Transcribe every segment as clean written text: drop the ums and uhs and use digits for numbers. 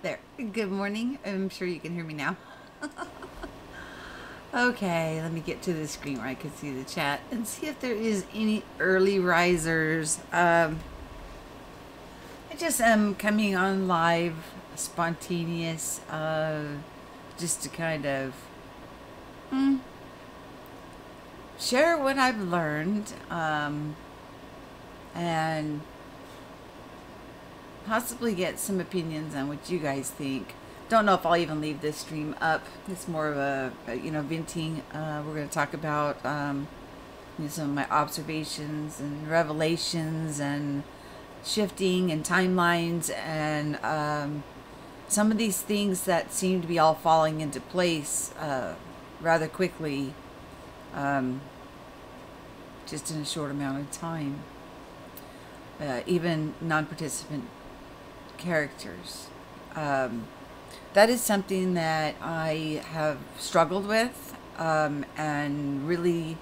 There. Good morning. I'm sure you can hear me now. Okay, let me get to the screen where I can see the chat and see if there is any early risers. I just am coming on live, spontaneous, just to kind of share what I've learned, and possibly get some opinions on what you guys think. Don't know if I'll even leave this stream up. It's more of a venting. We're going to talk about some of my observations and revelations and shifting and timelines and some of these things that seem to be all falling into place rather quickly, just in a short amount of time. Even non-participant characters. That is something that I have struggled with, and really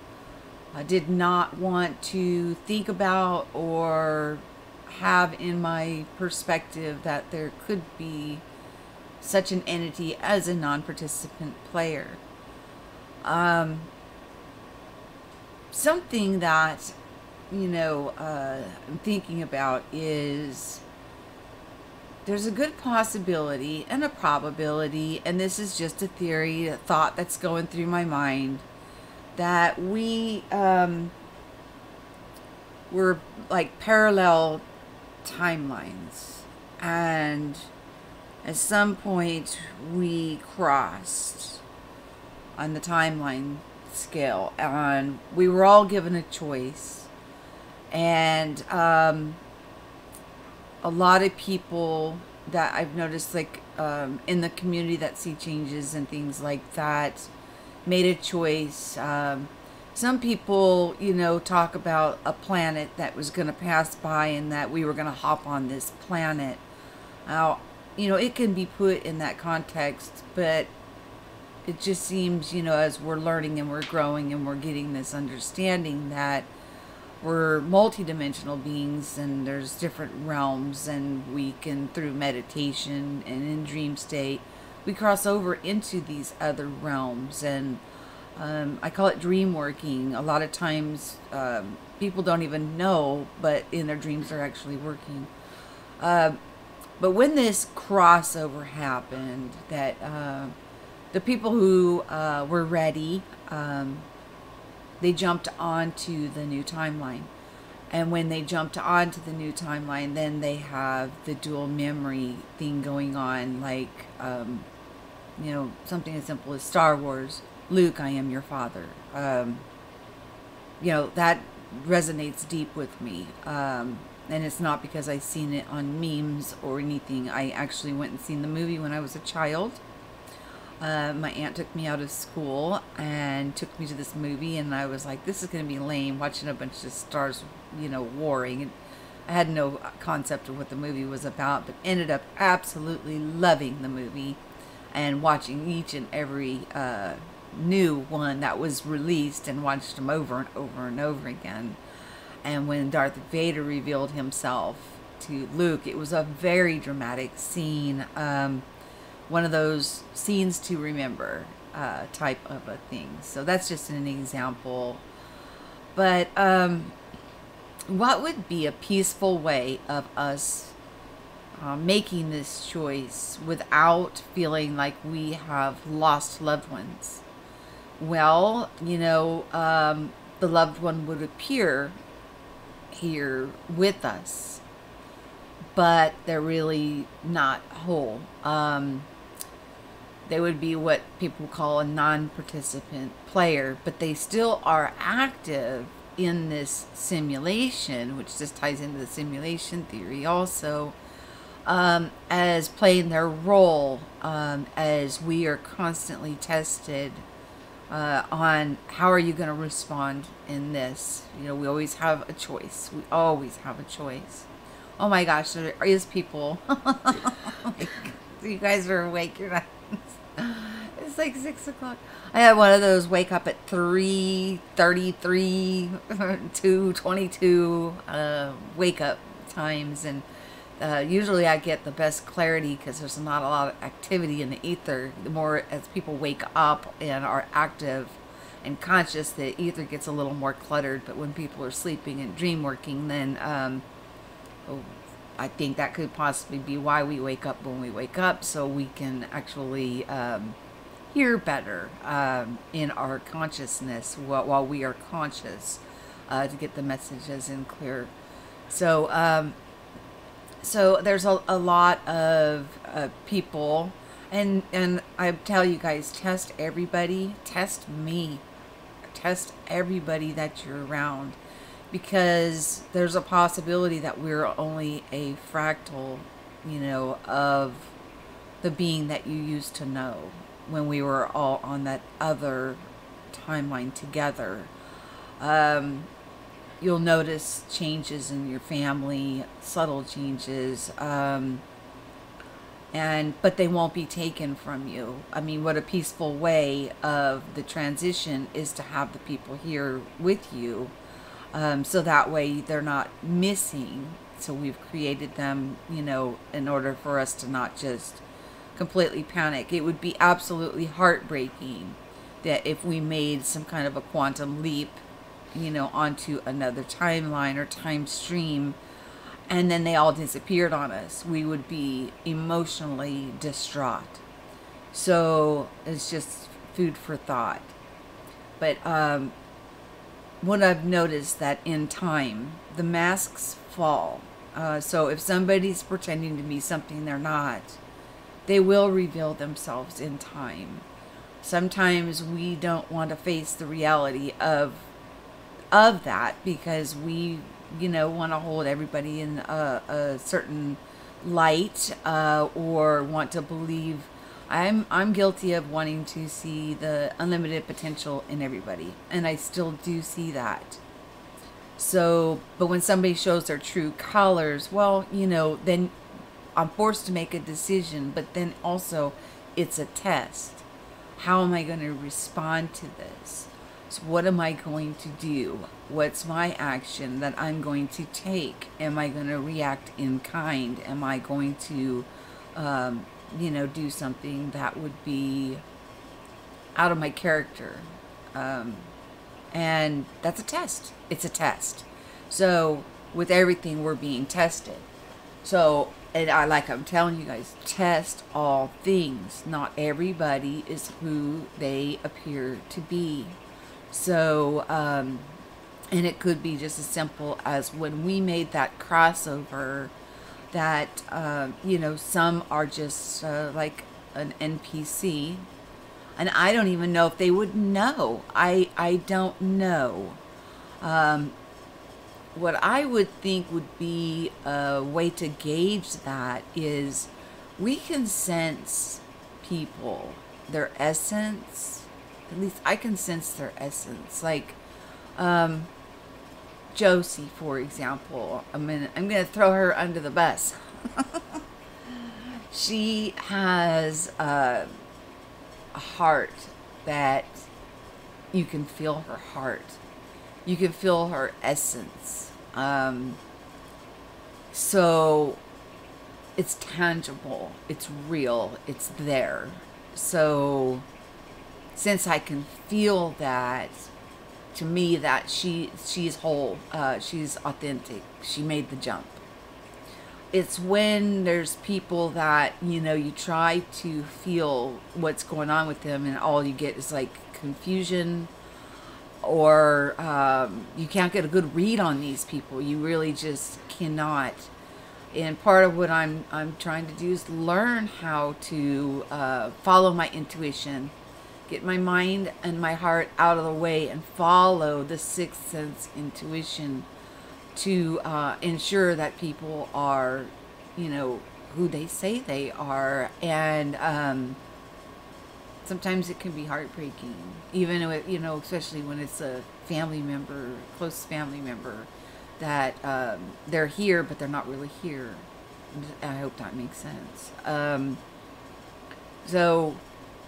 did not want to think about or have in my perspective that there could be such an entity as a non-participant player. Something that I'm thinking about is there's a good possibility and a probability, and this is just a theory, a thought that's going through my mind, that we were like parallel timelines, and at some point we crossed on the timeline scale, and we were all given a choice. And a lot of people that I've noticed, like in the community that see changes and things like that, made a choice. Some people, talk about a planet that was going to pass by and that we were going to hop on this planet. Now, it can be put in that context, but it just seems, as we're learning and we're growing and we're getting this understanding that we're multidimensional beings and there's different realms, and we can, through meditation and in dream state, we cross over into these other realms. And I call it dream working. A lot of times people don't even know, but in their dreams they're actually working. But when this crossover happened, that the people who were ready, they jumped onto the new timeline. And when they jumped onto the new timeline, then they have the dual memory thing going on, like, something as simple as Star Wars, Luke, I am your father. That resonates deep with me. And it's not because I've seen it on memes or anything. I actually went and seen the movie when I was a child. My aunt took me out of school and took me to this movie, and I was like, this is going to be lame, watching a bunch of stars, warring. And I had no concept of what the movie was about, but ended up absolutely loving the movie and watching each and every new one that was released, and watched them over and over and over again. And when Darth Vader revealed himself to Luke, it was a very dramatic scene. One of those scenes to remember type of a thing. So that's just an example. But what would be a peaceful way of us making this choice without feeling like we have lost loved ones? Well, the loved one would appear here with us, but they're really not whole. They would be what people call a non-participant player, but they still are active in this simulation, which just ties into the simulation theory also, as playing their role, as we are constantly tested on how are you going to respond in this. We always have a choice. We always have a choice. Oh my gosh, there is people. You guys are awake. You're not. It's like 6 o'clock. I had one of those wake up at 3:33, 2:22 wake up times, and Usually I get the best clarity because there's not a lot of activity in the ether. The more as people wake up and are active and conscious, the ether gets a little more cluttered. But when people are sleeping and dream working, then I think that could possibly be why we wake up when we wake up, so we can actually hear better in our consciousness while we are conscious, to get the messages in clear. So so there's a lot of people, and I tell you guys, test everybody, test me, test everybody that you're around, because there's a possibility that we're only a fractal, of the being that you used to know when we were all on that other timeline together. You'll notice changes in your family, subtle changes, but they won't be taken from you. I mean, what a peaceful way of the transition is to have the people here with you, so that way they're not missing. So we've created them, in order for us to not just completely panic. It would be absolutely heartbreaking that if we made some kind of a quantum leap, onto another timeline or time stream, and then they all disappeared on us, we would be emotionally distraught. So it's just food for thought. But what I've noticed that in time, the masks fall. So if somebody's pretending to be something they're not, they will reveal themselves in time. Sometimes we don't want to face the reality of that, because we want to hold everybody in a certain light, or want to believe. I'm guilty of wanting to see the unlimited potential in everybody, and I still do see that. So, but when somebody shows their true colors, well, then I'm forced to make a decision. But then also, it's a test. How am I going to respond to this? So what am I going to do? What's my action that I'm going to take? Am I going to react in kind? Am I going to, do something that would be out of my character? And that's a test. It's a test. So with everything, we're being tested. So, and I'm telling you guys, test all things. Not everybody is who they appear to be. So, and it could be just as simple as when we made that crossover, that, some are just like an NPC, and I don't even know if they would know. I don't know. What I would think would be a way to gauge that is we can sense people, their essence. At least I can sense their essence. Like Josie, for example. I'm gonna throw her under the bus. She has a heart that you can feel her heart. You can feel her essence. So it's tangible. It's real. It's there. So since I can feel that, to me, that she's whole, she's authentic, she made the jump. It's when there's people that, you try to feel what's going on with them, and all you get is like confusion, or you can't get a good read on these people. You really just cannot. And part of what I'm trying to do is learn how to follow my intuition, get my mind and my heart out of the way, and follow the sixth sense intuition to ensure that people are, who they say they are. And sometimes it can be heartbreaking, even with, especially when it's a family member, close family member, that they're here, but they're not really here. I hope that makes sense. So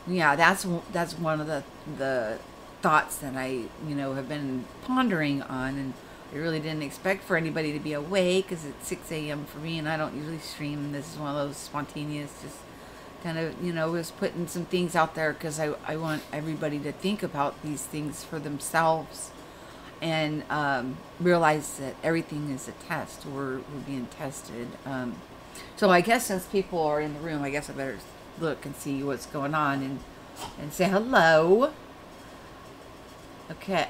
yeah, that's one of the thoughts that I have been pondering on, and I really didn't expect for anybody to be awake because it's 6 a.m. for me, and I don't usually stream. This is one of those spontaneous, just kind of, was putting some things out there because I want everybody to think about these things for themselves and realize that everything is a test. We're being tested. So I guess since people are in the room, I guess I better look and see what's going on and say hello. Okay.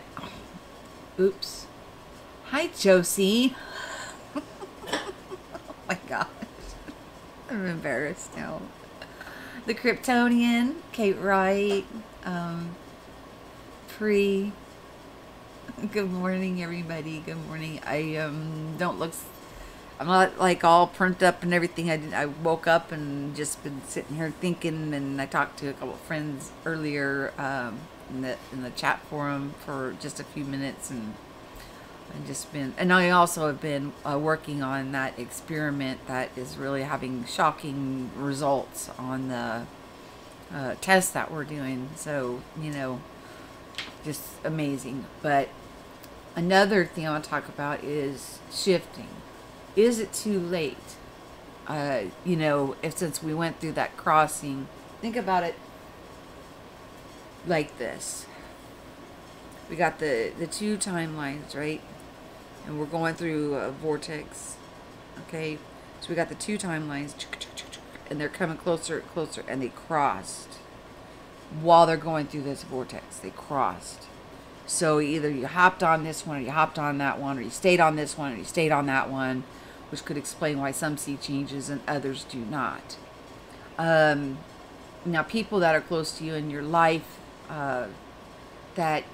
Oops. Hi, Josie. Oh my gosh. I'm embarrassed now. The Kryptonian, Kate Wright, Pre. Good morning, everybody. Good morning. I don't look. I'm not like all print up and everything. I woke up and just been sitting here thinking, and I talked to a couple of friends earlier in the chat forum for just a few minutes, and I also have been working on that experiment that is really having shocking results on the test that we're doing. So, just amazing. But another thing I want to talk about is shifting. Is it too late? Since we went through that crossing, think about it like this. We got the two timelines, right? And we're going through a vortex. Okay? So we got the two timelines, and they're coming closer and closer, and they crossed. While they're going through this vortex, they crossed. So either you hopped on this one, or you hopped on that one, or you stayed on this one, or you stayed on that one, which could explain why some see changes and others do not. Now, people that are close to you in your life, that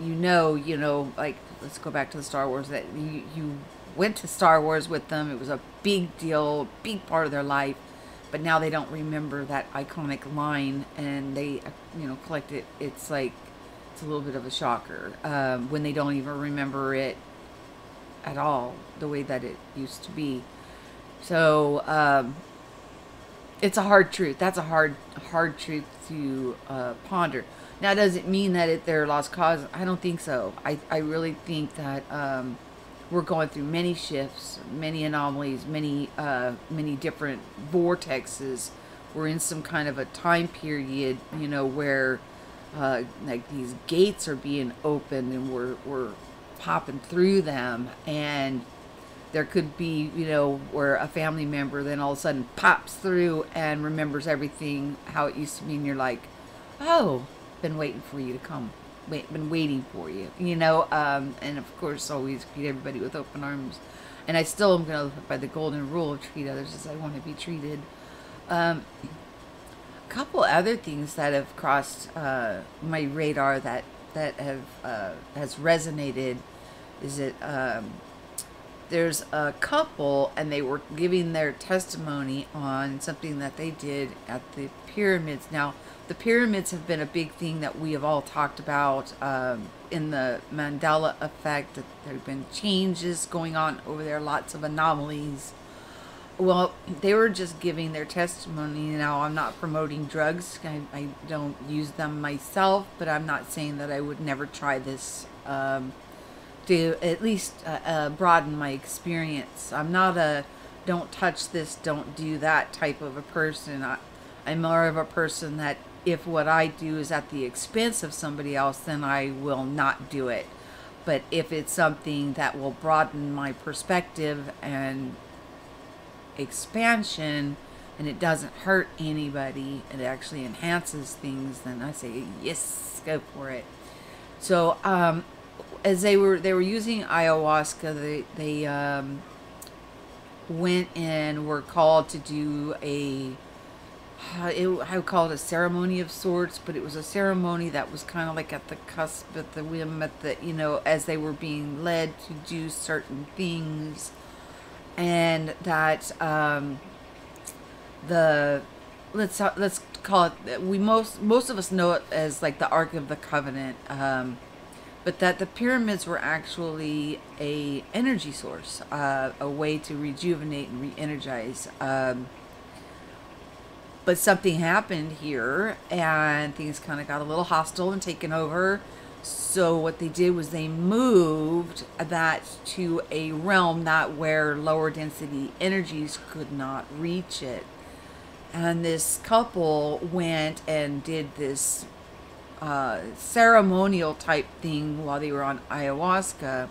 like, let's go back to the Star Wars, that you went to Star Wars with them. It was a big deal, big part of their life, but now they don't remember that iconic line, and they, collect it. It's like, it's a little bit of a shocker when they don't even remember it at all, the way that it used to be. So it's a hard truth. That's a hard truth to ponder. Now, does it mean that they're lost cause? I don't think so. I really think that we're going through many shifts, many anomalies, many different vortexes. We're in some kind of a time period, where like these gates are being opened, and we're popping through them, and there could be, where a family member then all of a sudden pops through and remembers everything how it used to be, and you're like, oh, been waiting for you to come, been waiting for you, and of course always treat everybody with open arms. And I still am going to live by the golden rule of treat others as I want to be treated. A couple other things that have crossed my radar that has resonated is that there's a couple, and they were giving their testimony on something that they did at the pyramids. Now, the pyramids have been a big thing that we have all talked about in the Mandela effect. That there have been changes going on over there, lots of anomalies. Well, they were just giving their testimony. Now, I'm not promoting drugs. I don't use them myself, but I'm not saying that I would never try this to at least broaden my experience. I'm not a don't touch this, don't do that type of a person. I'm more of a person that if what I do is at the expense of somebody else, then I will not do it. But if it's something that will broaden my perspective and expansion, and it doesn't hurt anybody, it actually enhances things, then I say yes, go for it. So as they were using ayahuasca, they went and were called to do I would call it a ceremony of sorts, but it was a ceremony that was kind of like at the cusp, at the whim, at the, as they were being led to do certain things. And that let's call it, most of us know it as like the Ark of the Covenant, but that the pyramids were actually a energy source, a way to rejuvenate and re-energize. But something happened here, and things kind of got a little hostile and taken over. So what they did was they moved that to a realm that where lower density energies could not reach it. And this couple went and did this ceremonial type thing while they were on ayahuasca.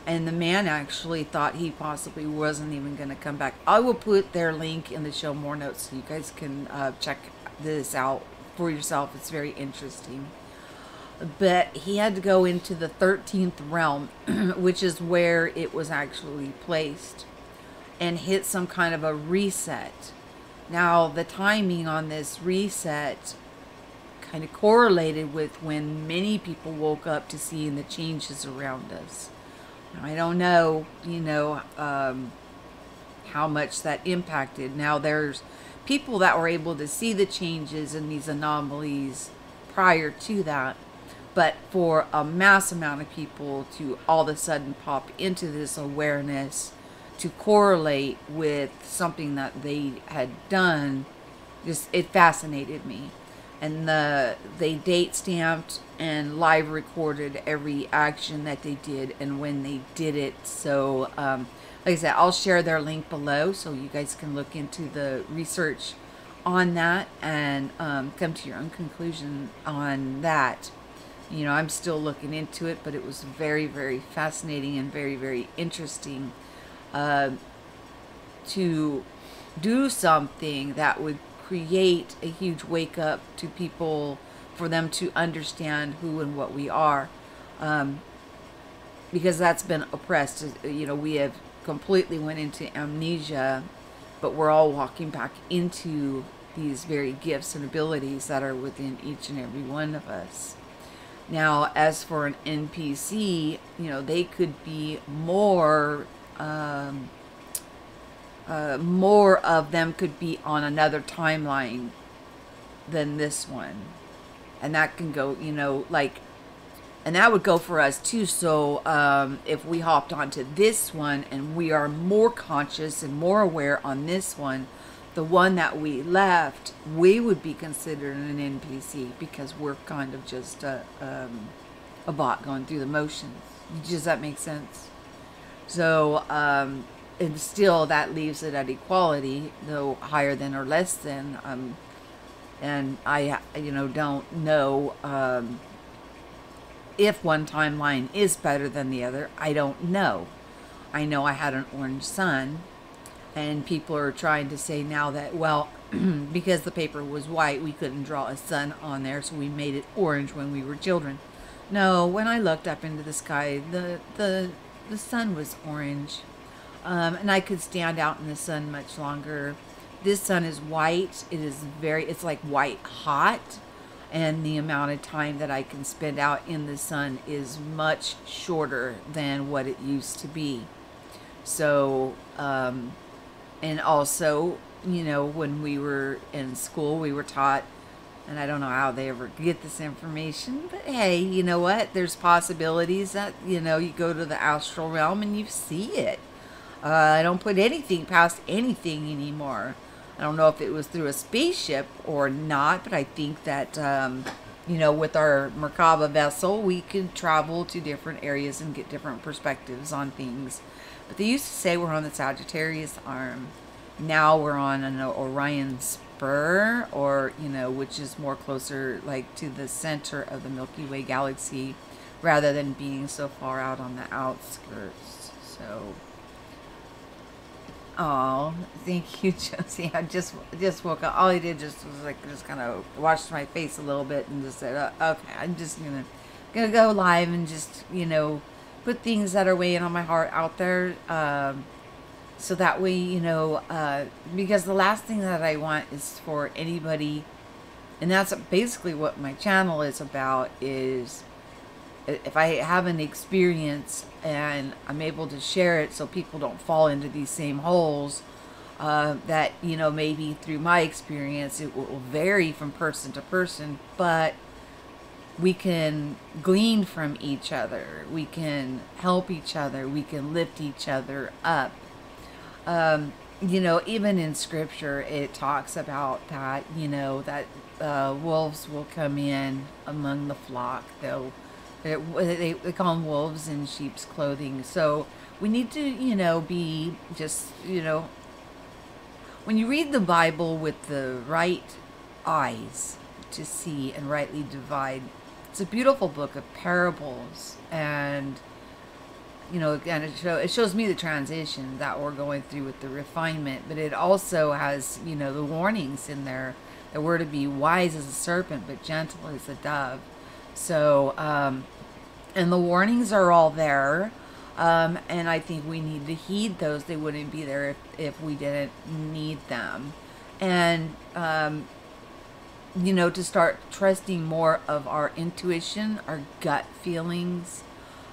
And the man actually thought he possibly wasn't even going to come back. I will put their link in the show more notes so you guys can check this out for yourself. It's very interesting. But he had to go into the 13th realm, which is where it was actually placed, and hit some kind of a reset. Now, the timing on this reset kind of correlated with when many people woke up to seeing the changes around us. Now, I don't know, how much that impacted. Now, there's people that were able to see the changes and these anomalies prior to that. But for a mass amount of people to all of a sudden pop into this awareness to correlate with something that they had done, just it fascinated me. And they date stamped and live recorded every action that they did and when they did it. So like I said, I'll share their link below so you guys can look into the research on that and come to your own conclusion on that. I'm still looking into it, but it was very, very fascinating and very, very interesting to do something that would create a huge wake up to people for them to understand who and what we are. Because that's been oppressed. We have completely went into amnesia, but we're all walking back into these very gifts and abilities that are within each and every one of us. Now, as for an NPC, they could be more of them could be on another timeline than this one. And that can go, and that would go for us too. So if we hopped onto this one and we are more conscious and more aware on this one, the one that we left, we would be considered an NPC because we're kind of just a bot going through the motions. Does that make sense? So, and still that leaves it at equality, though higher than or less than. And I, don't know if one timeline is better than the other. I don't know. I know I had an orange sun. And people are trying to say now that, well, because the paper was white, we couldn't draw a sun on there, so we made it orange when we were children. No, when I looked up into the sky, the sun was orange. And I could stand out in the sun much longer. This sun is white. It's like white hot. And the amount of time that I can spend out in the sun is much shorter than what it used to be. So, and also, when we were in school, we were taught, and I don't know how they ever get this information, but hey, you know what? There's possibilities that, you go to the astral realm and you see it. I don't put anything past anything anymore. I don't know if it was through a spaceship or not, but I think that, with our Merkabah vessel, we could travel to different areas and get different perspectives on things. But they used to say we're on the Sagittarius arm. Now we're on an Orion spur, or, which is more closer like to the center of the Milky Way galaxy rather than being so far out on the outskirts. So, oh, thank you, Josie. I just woke up. All I did just was just kind of washed my face a little bit and just said, okay, I'm just gonna go live and just, put things that are weighing on my heart out there, so that way, because the last thing that I want is for anybody, and that's basically what my channel is about, is if I have an experience and I'm able to share it so people don't fall into these same holes, that, maybe through my experience, it will vary from person to person, but we can glean from each other. We can help each other. We can lift each other up. Even in scripture, it talks about that, that wolves will come in among the flock. They'll They call them wolves in sheep's clothing. So we need to, be just, when you read the Bible with the right eyes to see and rightly divide, it's a beautiful book of parables. And, again, it shows me the transition that we're going through with the refinement, but it also has, the warnings in there that we're to be wise as a serpent, but gentle as a dove. So, and the warnings are all there. And I think we need to heed those. They wouldn't be there if we didn't need them. And, to start trusting more of our intuition, our gut feelings,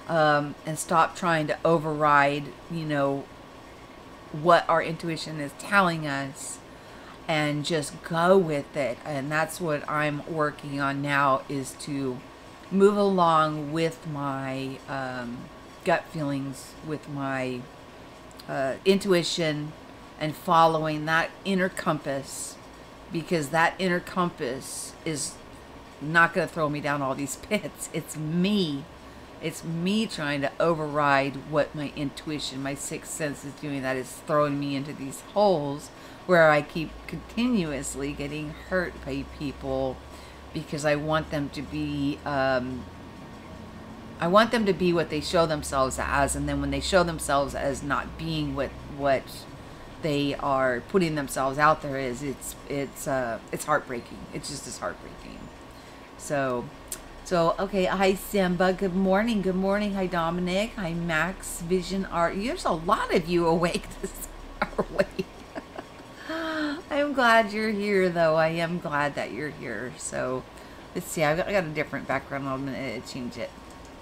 and stop trying to override, what our intuition is telling us, and just go with it. And that's what I'm working on now, is to move along with my gut feelings, with my intuition, and following that inner compass, because that inner compass is not going to throw me down all these pits. It's me. It's me trying to override what my intuition, my sixth sense is doing. That is throwing me into these holes where I keep continuously getting hurt by people, because I want them to be what they show themselves as. And then when they show themselves as not being what they are putting themselves out there is, it's heartbreaking. It's just as heartbreaking. So okay. Hi Simba. Good morning. Good morning. Hi Dominic. Hi Max. Vision Art. There's a lot of you awake this hour. I'm glad you're here, though. I am glad that you're here. So let's see. I got a different background. I'm gonna change it.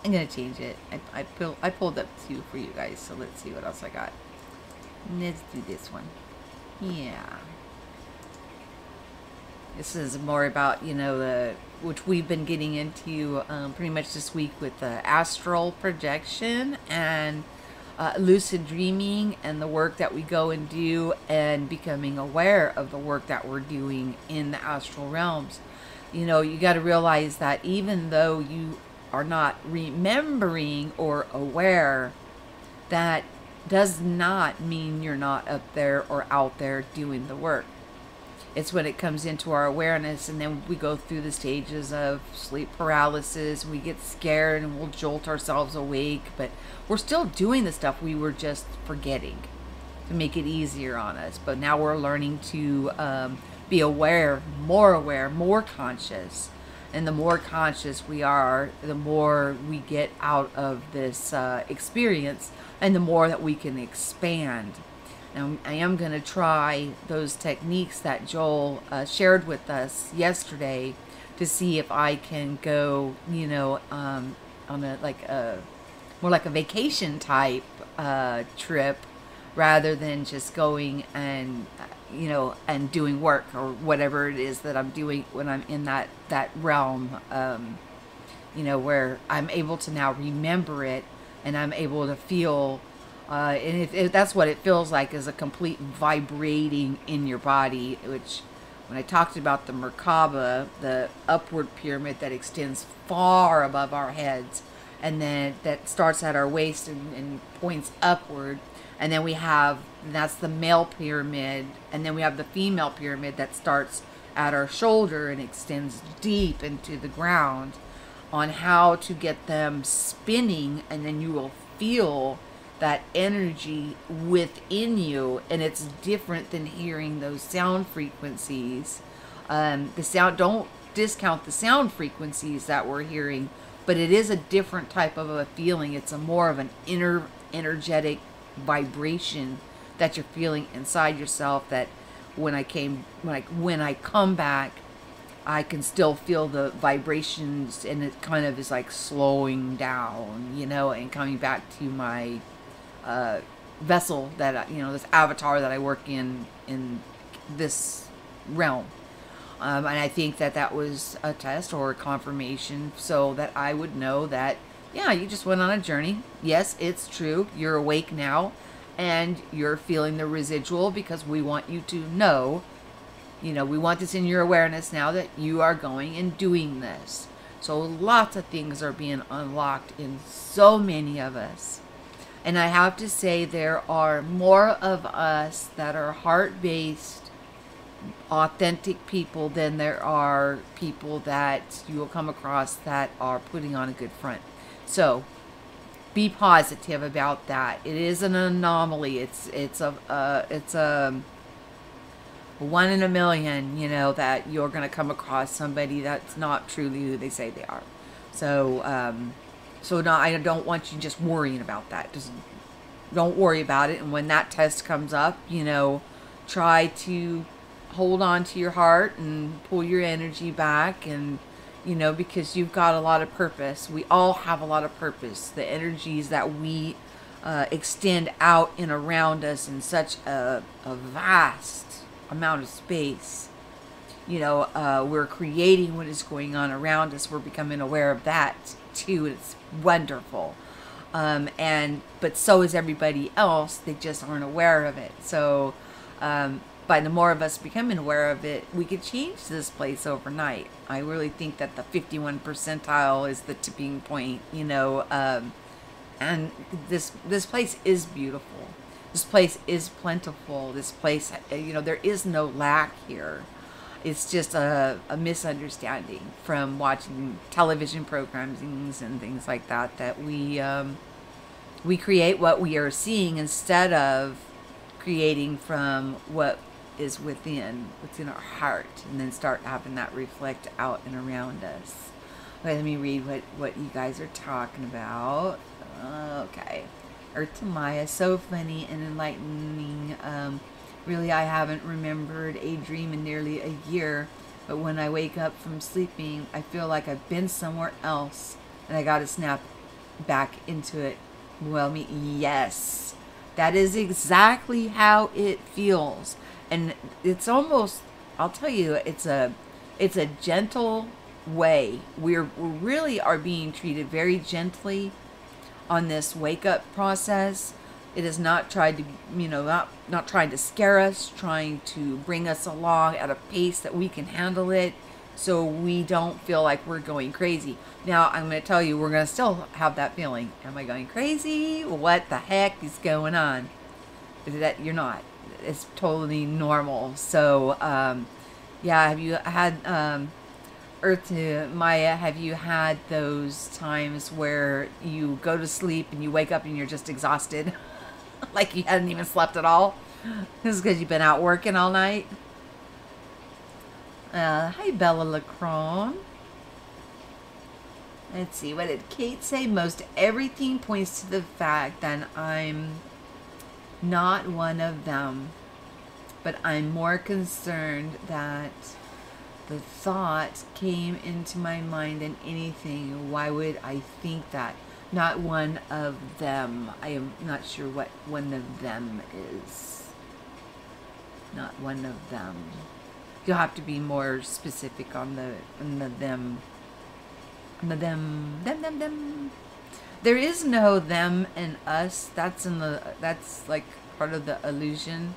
I'm gonna change it. I pulled up two for you guys. So let's see what else I got. Let's do this one. Yeah. This is more about, which we've been getting into pretty much this week, with the astral projection and lucid dreaming, and the work that we go and do, and becoming aware of the work that we're doing in the astral realms. You got to realize that even though you are not remembering or aware, that does not mean you're not up there or out there doing the work. It's when it comes into our awareness, and then we go through the stages of sleep paralysis, we get scared and we'll jolt ourselves awake, but we're still doing the stuff we were just forgetting to make it easier on us. But now we're learning to be aware, more conscious. And the more conscious we are, the more we get out of this experience, and the more that we can expand. Now, I am going to try those techniques that Joel shared with us yesterday, to see if I can go, on a more like a vacation type trip, rather than just going and and doing work or whatever it is that I'm doing when I'm in that realm, where I'm able to now remember it, and I'm able to feel, and if that's what it feels like, is a complete vibrating in your body, which, when I talked about the Merkabah, the upward pyramid that extends far above our heads, and then that starts at our waist and points upward. And then that's the male pyramid. And then we have the female pyramid that starts at our shoulder and extends deep into the ground, on how to get them spinning. And then you will feel that energy within you. And it's different than hearing those sound frequencies. Don't discount the sound frequencies that we're hearing, but it is a different type of a feeling. It's more of an energetic vibration that you're feeling inside yourself, that when I come back, I can still feel the vibrations, and it kind of is like slowing down, and coming back to my vessel, that this avatar that I work in this realm. And I think that was a test or a confirmation, so that I would know that, yeah, you just went on a journey. Yes, it's true. You're awake now, and you're feeling the residual, because we want you to know, we want this in your awareness now, that you are going and doing this. So lots of things are being unlocked in so many of us. And I have to say, there are more of us that are heart-based, authentic people than there are people that you will come across that are putting on a good front. So be positive about that. It is an anomaly. It's a one in a million, you know, that you're going to come across somebody that's not truly who they say they are. So so no, I don't want you just worrying about that. Just don't worry about it. And when that test comes up, you know, try to hold on to your heart and pull your energy back, and you know, because you've got a lot of purpose. We all have a lot of purpose. The energies that we extend out and around us in such a vast amount of space. You know, we're creating what is going on around us. We're becoming aware of that too. It's wonderful. But so is everybody else. They just aren't aware of it. So by the more of us becoming aware of it, we could change this place overnight. I really think that the 51 percentile is the tipping point, you know, and this place is beautiful. This place is plentiful. This place, you know, there is no lack here. It's just a misunderstanding from watching television programs and things like that, that we create what we are seeing instead of creating from what is what's in our heart, and then start having that reflect out and around us. Okay, let me read what you guys are talking about. Okay. Earth to Maya, so funny and enlightening. Really, I haven't remembered a dream in nearly a year, but when I wake up from sleeping, I feel like I've been somewhere else, and I gotta snap back into it. Well, yes, that is exactly how it feels. And it's almost, I'll tell you, it's a gentle way. We really are being treated very gently on this wake up process. It is not tried to, you know, not trying to scare us, trying to bring us along at a pace that we can handle it, so we don't feel like we're going crazy. Now, I'm going to tell you, we're going to still have that feeling. Am I going crazy? What the heck is going on? That you're not. It's totally normal. So, yeah, have you had Earth to Maya, have you had those times where you go to sleep and you wake up and you're just exhausted? Like you hadn't even slept at all? This is because you've been out working all night. Hi, Bella Lacron. Let's see, what did Kate say? Most everything points to the fact that I'm not one of them, but I'm more concerned that the thought came into my mind than anything. Why would I think that? Not one of them. I am not sure what one of them is. Not one of them. You'll have to be more specific on the them. On the them. There is no them and us. That's like part of the illusion.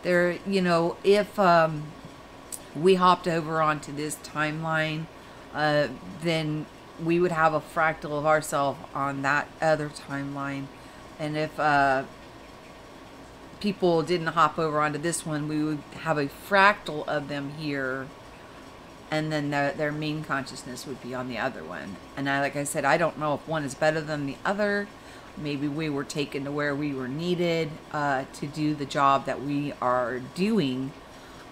There, you know, if we hopped over onto this timeline, then we would have a fractal of ourselves on that other timeline. And if people didn't hop over onto this one, we would have a fractal of them here, and then their main consciousness would be on the other one. And like I said, I don't know if one is better than the other. Maybe we were taken to where we were needed to do the job that we are doing,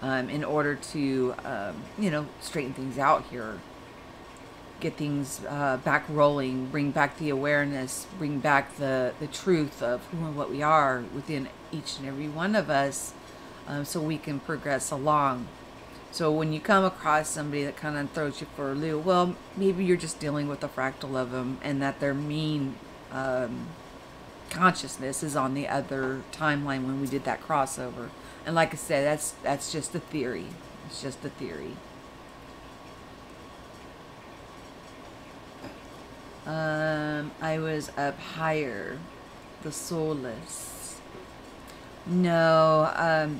in order to, you know, straighten things out here, get things back rolling, bring back the awareness, bring back the truth of who and what we are within each and every one of us, so we can progress along. So when you come across somebody that kind of throws you for a loop, well, maybe you're just dealing with a fractal of them, and that their main consciousness is on the other timeline when we did that crossover. And like I said, that's just a theory. It's just a theory. I was up higher, the soulless. No,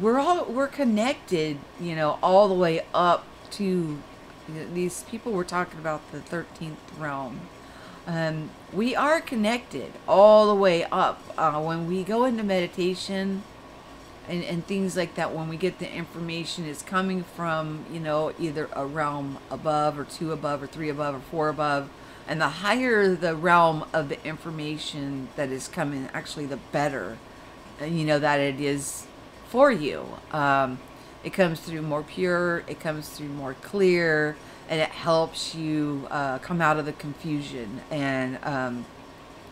we're connected, you know, all the way up to These people were talking about the 13th realm. We are connected all the way up. When we go into meditation and things like that, when we get the information, it's coming from, either a realm above or two above or three above or four above. And the higher the realm of the information that is coming, actually the better, that it is for you. It comes through more pure, it comes through more clear, and it helps you come out of the confusion. And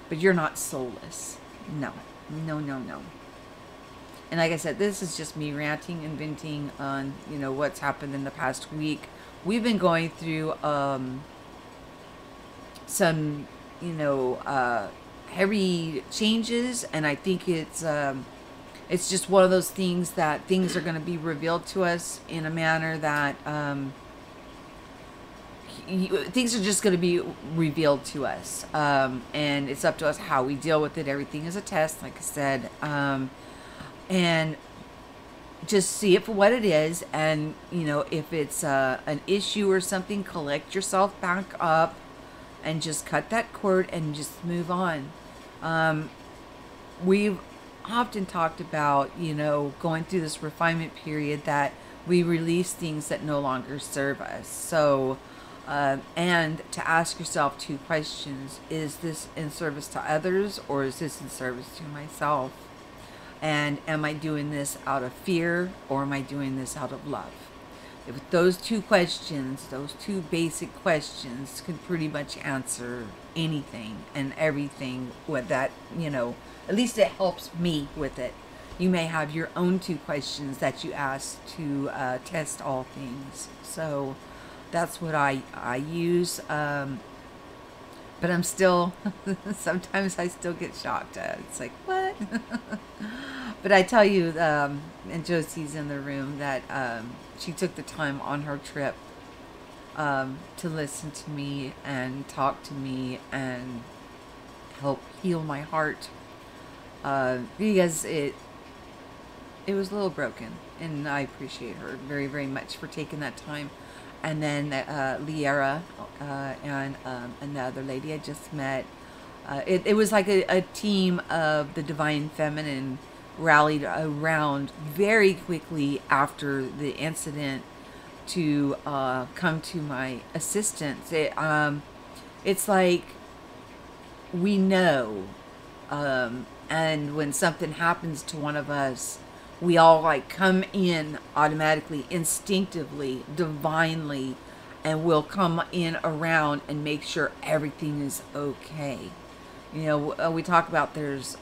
but you're not soulless. No. And like I said, this is just me ranting and venting on, what's happened in the past week. We've been going through some, heavy changes, and I think it's just one of those things that things are going to be revealed to us in a manner that things are just going to be revealed to us, and it's up to us how we deal with it. Everything is a test, like I said, and just see it for what it is. And if it's an issue or something, collect yourself back up and just cut that cord and just move on. We've often talked about, going through this refinement period, that we release things that no longer serve us. So, and to ask yourself two questions: is this in service to others, or is this in service to myself? And am I doing this out of fear, or am I doing this out of love? If those two questions, those two basic questions, could pretty much answer anything and everything with that, at least it helps me with it. You may have your own two questions that you ask to test all things. So that's what I use. But I'm still, sometimes I still get shocked. It's like, what? But I tell you, and Josie's in the room, that she took the time on her trip to listen to me and talk to me and help heal my heart, because it was a little broken, and I appreciate her very, very much for taking that time. And then Liera and another lady I just met, it was like a team of the Divine Feminine rallied around very quickly after the incident to come to my assistance. It's like we know, and when something happens to one of us, we all like come in automatically, instinctively, divinely, and we'll come in around and make sure everything is okay. We talk about there's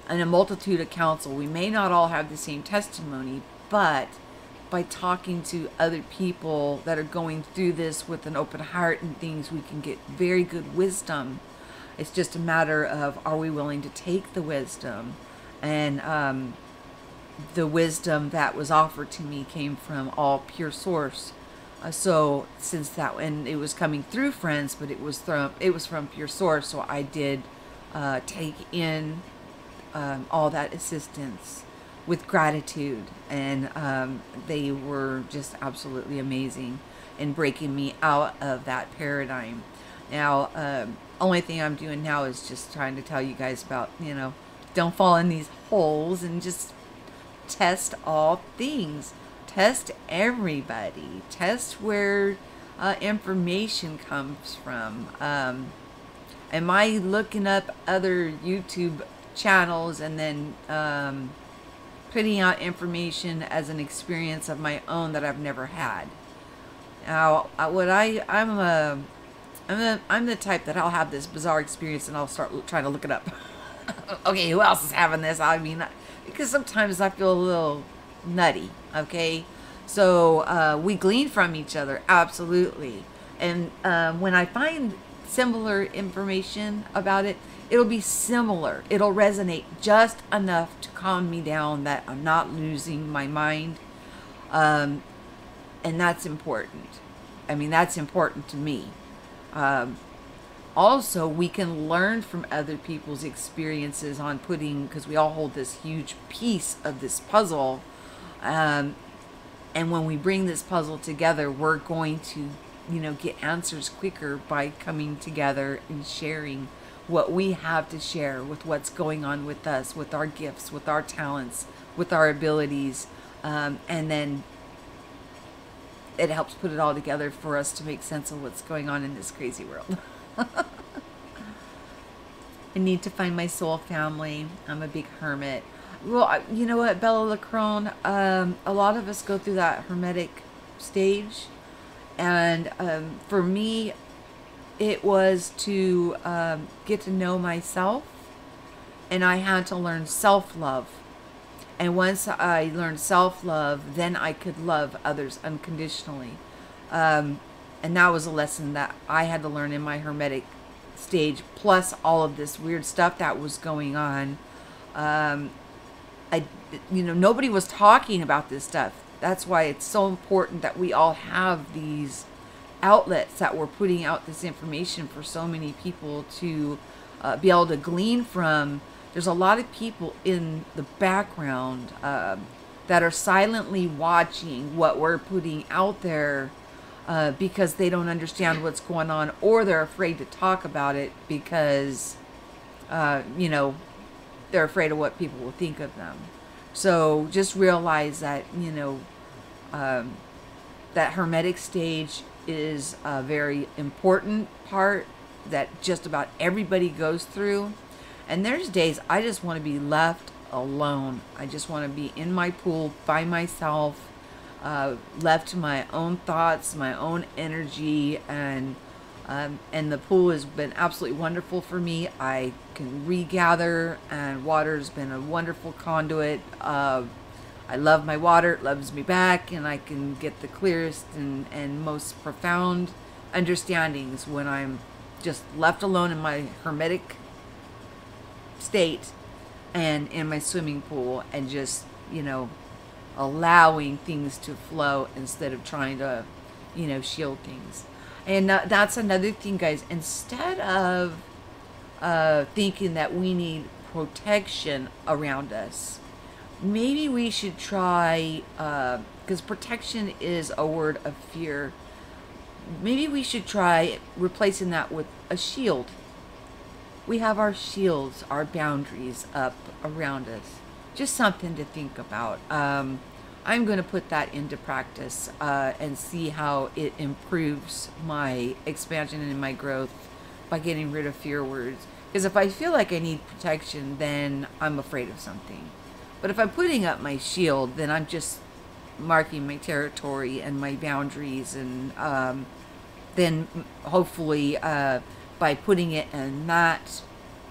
in a multitude of counsel. We may not all have the same testimony, but by talking to other people that are going through this with an open heart and things, we can get very good wisdom. It's just a matter of, are we willing to take the wisdom? And the wisdom that was offered to me came from all pure source. So since that, and it was coming through friends, but it was from pure source. So I did take in all that assistance with gratitude, and they were just absolutely amazing in breaking me out of that paradigm. Now, only thing I'm doing now is just trying to tell you guys about, don't fall in these holes, and just test all things. Test everybody. Test where information comes from. Am I looking up other YouTube channels and then putting out information as an experience of my own that I've never had? Now, I'm the type that I'll have this bizarre experience and I'll start trying to look it up. Okay, who else is having this? I mean, because sometimes I feel a little nutty, okay? So we glean from each other, absolutely. And when I find similar information about it, it'll be similar. It'll resonate just enough to calm me down that I'm not losing my mind. And that's important. I mean, that's important to me. Also, we can learn from other people's experiences on putting, because we all hold this huge piece of this puzzle. And And when we bring this puzzle together, we're going to, get answers quicker by coming together and sharing what we have to share with what's going on with us, with our gifts, with our talents, with our abilities. And then it helps put it all together for us to make sense of what's going on in this crazy world. I need to find my soul family. I'm a big hermit. Well, you know what, Bella Lacrone? A lot of us go through that hermetic stage. And for me, it was to get to know myself. And I had to learn self-love. And once I learned self-love, then I could love others unconditionally. And that was a lesson that I had to learn in my hermetic stage, plus all of this weird stuff that was going on. Nobody was talking about this stuff. That's why it's so important that we all have these outlets that we're putting out this information for so many people to be able to glean from. There's a lot of people in the background that are silently watching what we're putting out there because they don't understand what's going on, or they're afraid to talk about it because, they're afraid of what people will think of them. So just realize that, that hermetic stage is a very important part that just about everybody goes through. And there's days I just want to be left alone. I just want to be in my pool by myself, left to my own thoughts, my own energy, and the pool has been absolutely wonderful for me. I can regather, and water's been a wonderful conduit. I love my water. It loves me back, and I can get the clearest and most profound understandings when I'm just left alone in my hermetic state and in my swimming pool, and just allowing things to flow instead of trying to shield things. And that's another thing, guys. Instead of thinking that we need protection around us, maybe we should try, because protection is a word of fear, maybe we should try replacing that with a shield. We have our shields, our boundaries up around us. Just something to think about. I'm going to put that into practice and see how it improves my expansion and my growth by getting rid of fear words. Because if I feel like I need protection, then I'm afraid of something. But if I'm putting up my shield, then I'm just marking my territory and my boundaries. And then hopefully by putting it in that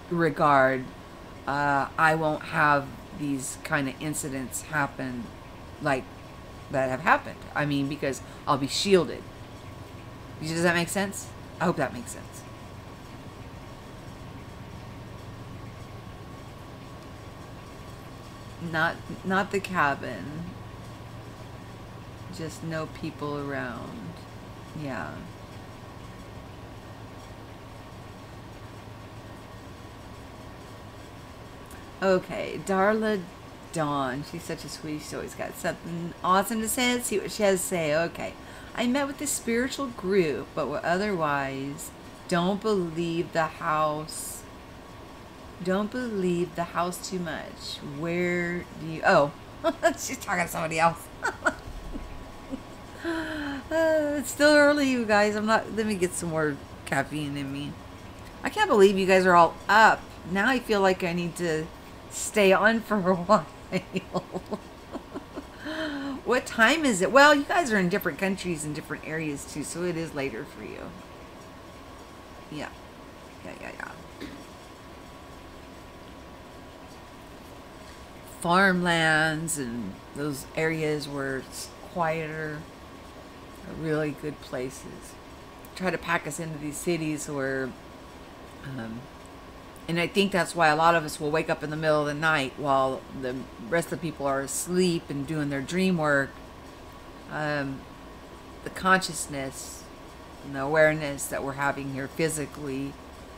regard, I won't have these kind of incidents happen like that have happened. I mean, because I'll be shielded. Does that make sense? I hope that makes sense. Not the cabin. Just no people around. Yeah. Okay, Darla Dawn. She's such a sweetie. She's always got something awesome to say. Let's see what she has to say. Okay. I met with the spiritual group, but otherwise don't believe the house. Don't believe the house too much. Where do you... Oh, she's talking to somebody else. It's still early, you guys. Let me get some more caffeine in me. I can't believe you guys are all up. Now I feel like I need to stay on for a while. What time is it? Well, you guys are in different countries and different areas too, so it is later for you. Yeah. Farmlands and those areas where it's quieter are really good places. Try to pack us into these cities where and I think that's why a lot of us will wake up in the middle of the night while the rest of the people are asleep and doing their dream work. The consciousness and the awareness that we're having here physically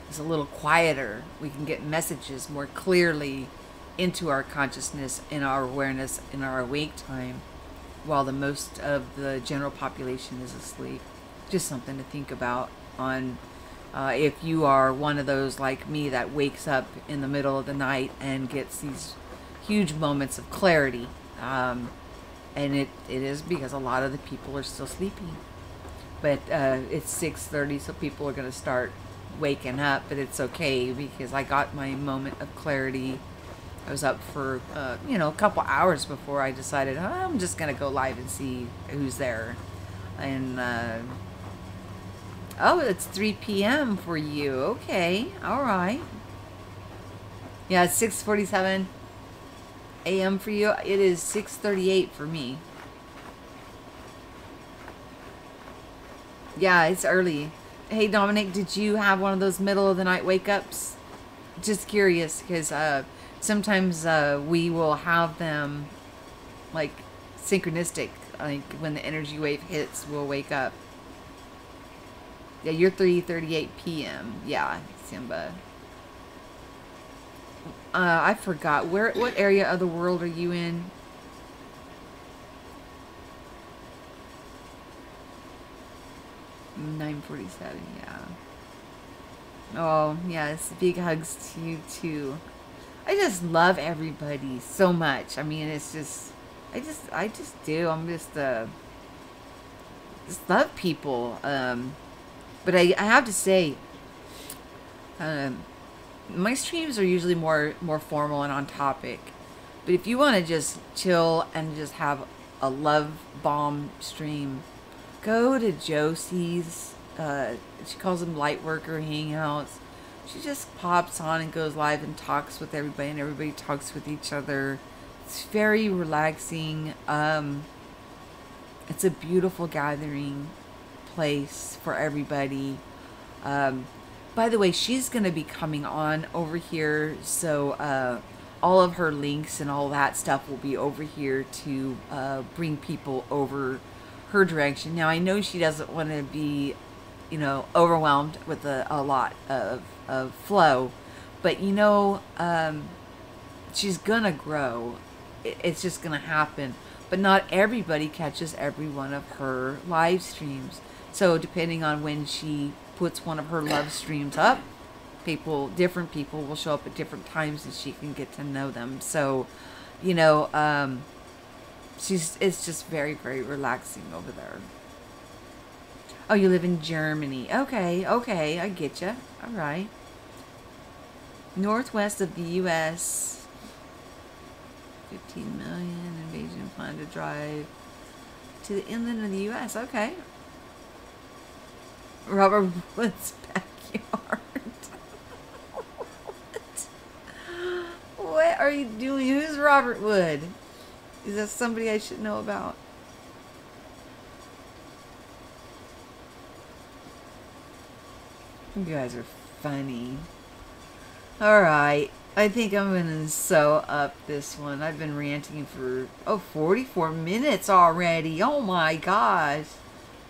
is a little quieter. We can get messages more clearly into our consciousness and our awareness in our awake time. while the most of the general population is asleep. Just something to think about on if you are one of those like me that wakes up in the middle of the night and gets these huge moments of clarity. And it is because a lot of the people are still sleeping. But it's 6:30, so people are going to start waking up. But it's okay because I got my moment of clarity. I was up for, a couple hours before I decided, I'm just going to go live and see who's there. And, oh, it's 3 p.m. for you. Okay. All right. Yeah, it's 6:47 a.m. for you. It is 6:38 for me. Yeah, it's early. Hey, Dominic, did you have one of those middle of the night wake ups? Just curious, because sometimes we will have them like synchronistic, like when the energy wave hits, we'll wake up. Yeah, you're 3:38 p.m. Yeah, Simba. I forgot what area of the world are you in? $9:47. Yeah. Oh yes, big hugs to you too. I just love everybody so much. I mean, it's just, I just do. I'm just love people. But I have to say, my streams are usually more formal and on topic. But if you want to just chill and just have a love bomb stream, go to Josie's. She calls them light worker hangouts. She just pops on and goes live and talks with everybody, and everybody talks with each other. It's very relaxing. It's a beautiful gathering place for everybody. By the way, she's going to be coming on over here, so all of her links and all that stuff will be over here to bring people over her direction. Now, I know she doesn't want to be, overwhelmed with a lot of flow, but she's gonna grow. It's just gonna happen. But not everybody catches every one of her live streams. So depending on when she puts one of her love streams up, different people will show up at different times and she can get to know them. So, it's just very, very relaxing over there. Oh, you live in Germany. Okay, I get you. All right. Northwest of the U.S. 15 million invasion plan to drive to the inland of the U.S. Okay. Robert Wood's backyard. What are you doing? Who's Robert Wood? Is that somebody I should know about? You guys are funny. Alright. I think I'm going to sew up this one. I've been ranting for, 44 minutes already. Oh my gosh.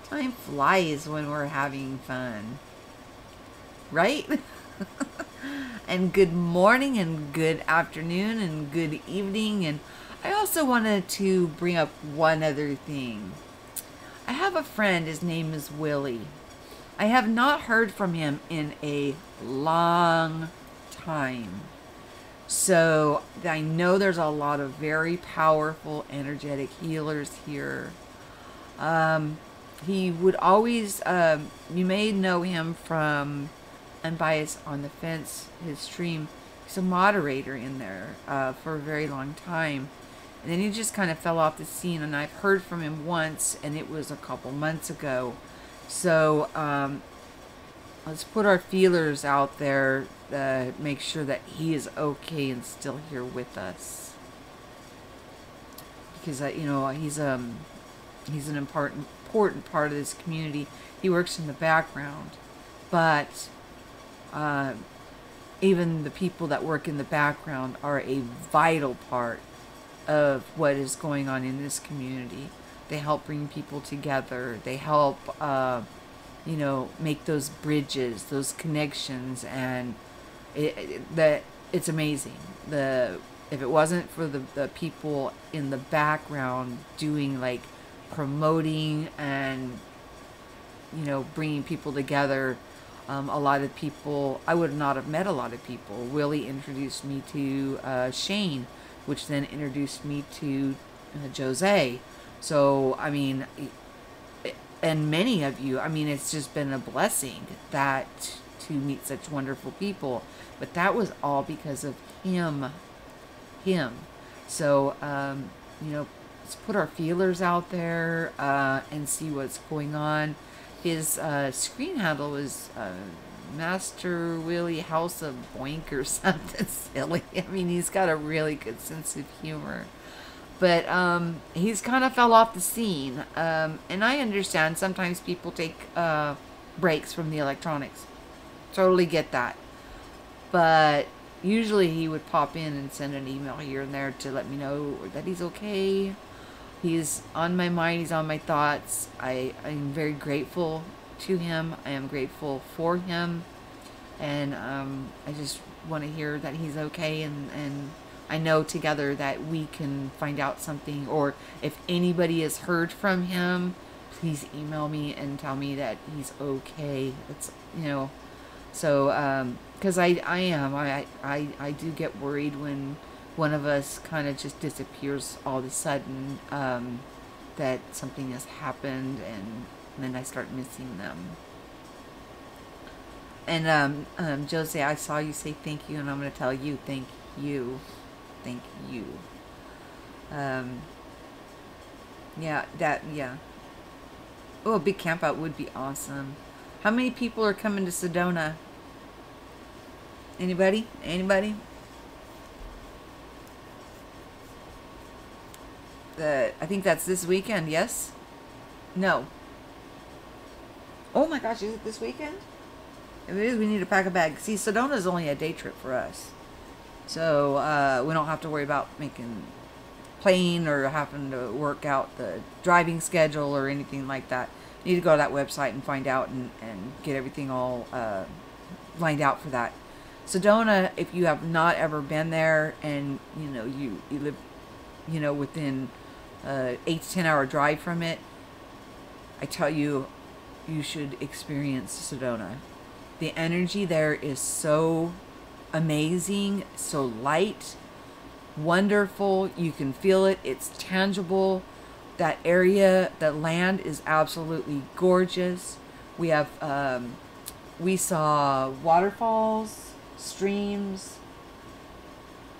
Time flies when we're having fun. Right? And good morning and good afternoon and good evening. And I also wanted to bring up one other thing. I have a friend. His name is Willie. I have not heard from him in a long time. So I know there's a lot of very powerful, energetic healers here. He would always, you may know him from Unbiased on the Fence, his stream. He's a moderator in there for a very long time. And then he just kind of fell off the scene, and I've heard from him once, and it was a couple months ago. So let's put our feelers out there, make sure that he is okay and still here with us. Because he's an important part of this community. He works in the background, but even the people that work in the background are a vital part of what is going on in this community. They help bring people together. They help, make those bridges, those connections, and it's amazing. if it wasn't for the people in the background doing, like, promoting and, you know, bringing people together, a lot of people, I would not have met a lot of people. Willie introduced me to Shane, which then introduced me to Jose. So, I mean, and many of you, I mean, it's just been a blessing that to meet such wonderful people. But that was all because of him. So, you know, let's put our feelers out there and see what's going on. His screen handle is Master Willie House of Boink or something silly. I mean, he's got a really good sense of humor. But he's kind of fell off the scene. And I understand sometimes people take breaks from the electronics. Totally get that. But usually he would pop in and send an email here and there to let me know that he's okay. He's on my mind. He's on my thoughts. I'm very grateful to him. I am grateful for him. And I just want to hear that he's okay. And I know together that we can find out something. Or if anybody has heard from him, please email me and tell me that he's okay. It's, you know, so, because I do get worried when one of us kind of just disappears all of a sudden, that something has happened, and then I start missing them. And Jose, I saw you say thank you, and I'm going to tell you thank you. Thank you. Yeah. Oh, a big camp out would be awesome. How many people are coming to Sedona? Anybody? Anybody? I think that's this weekend, yes? No. Oh my gosh, is it this weekend? If it is, we need to pack a bag. See, Sedona is only a day trip for us. So, we don't have to worry about making plane or having to work out the driving schedule or anything like that. You need to go to that website and find out and get everything all lined out for that. Sedona, if you have not ever been there and, you know, you live, you know, within 8 to 10 hour drive from it, I tell you, you should experience Sedona. The energy there is so amazing, so light, wonderful. You can feel it. It's tangible. That area, the land is absolutely gorgeous. We have, we saw waterfalls, streams,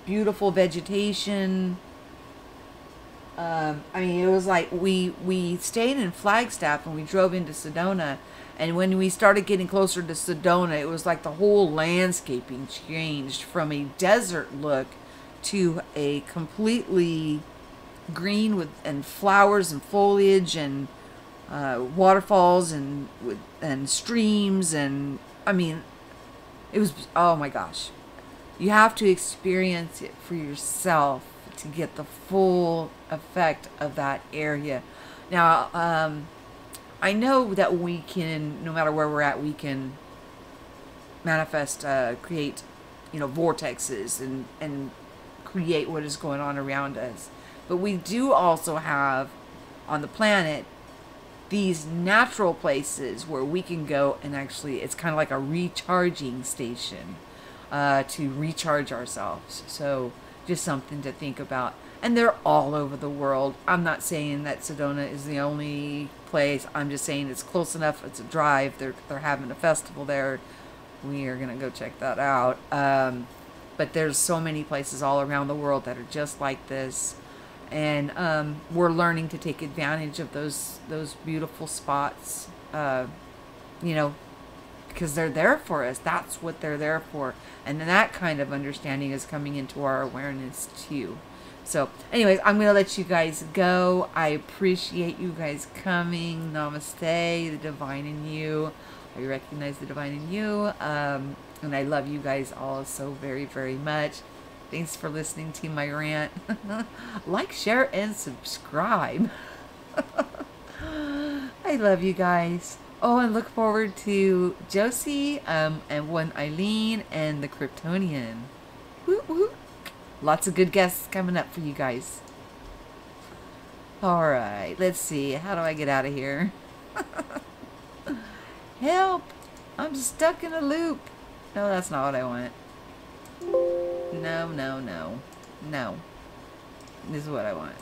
beautiful vegetation. I mean, it was like we stayed in Flagstaff and we drove into Sedona. And when we started getting closer to Sedona, it was like the whole landscaping changed from a desert look to a completely green with and flowers and foliage and waterfalls and streams, and I mean, it was, oh my gosh, you have to experience it for yourself to get the full effect of that area. Now, I know that we can, no matter where we're at, we can manifest, create, you know, vortexes and create what is going on around us. But we do also have on the planet these natural places where we can go and actually, it's kind of like a recharging station to recharge ourselves. So just something to think about. And they're all over the world. I'm not saying that Sedona is the only place. I'm just saying it's close enough. It's a drive. They're having a festival there. We are going to go check that out. But there's so many places all around the world that are just like this. And we're learning to take advantage of those beautiful spots, you know, because they're there for us. That's what they're there for. And that kind of understanding is coming into our awareness too. So anyways, I'm going to let you guys go. I appreciate you guys coming. Namaste, the divine in you. I recognize the divine in you. And I love you guys all so very, very much. Thanks for listening to my rant. Like, share, and subscribe. I love you guys. Oh, and look forward to Josie and one Eileen and the Kryptonian. Woo woo. Lots of good guests coming up for you guys. Alright, let's see. How do I get out of here? Help! I'm stuck in a loop. No, that's not what I want. No, no, no. No. This is what I want.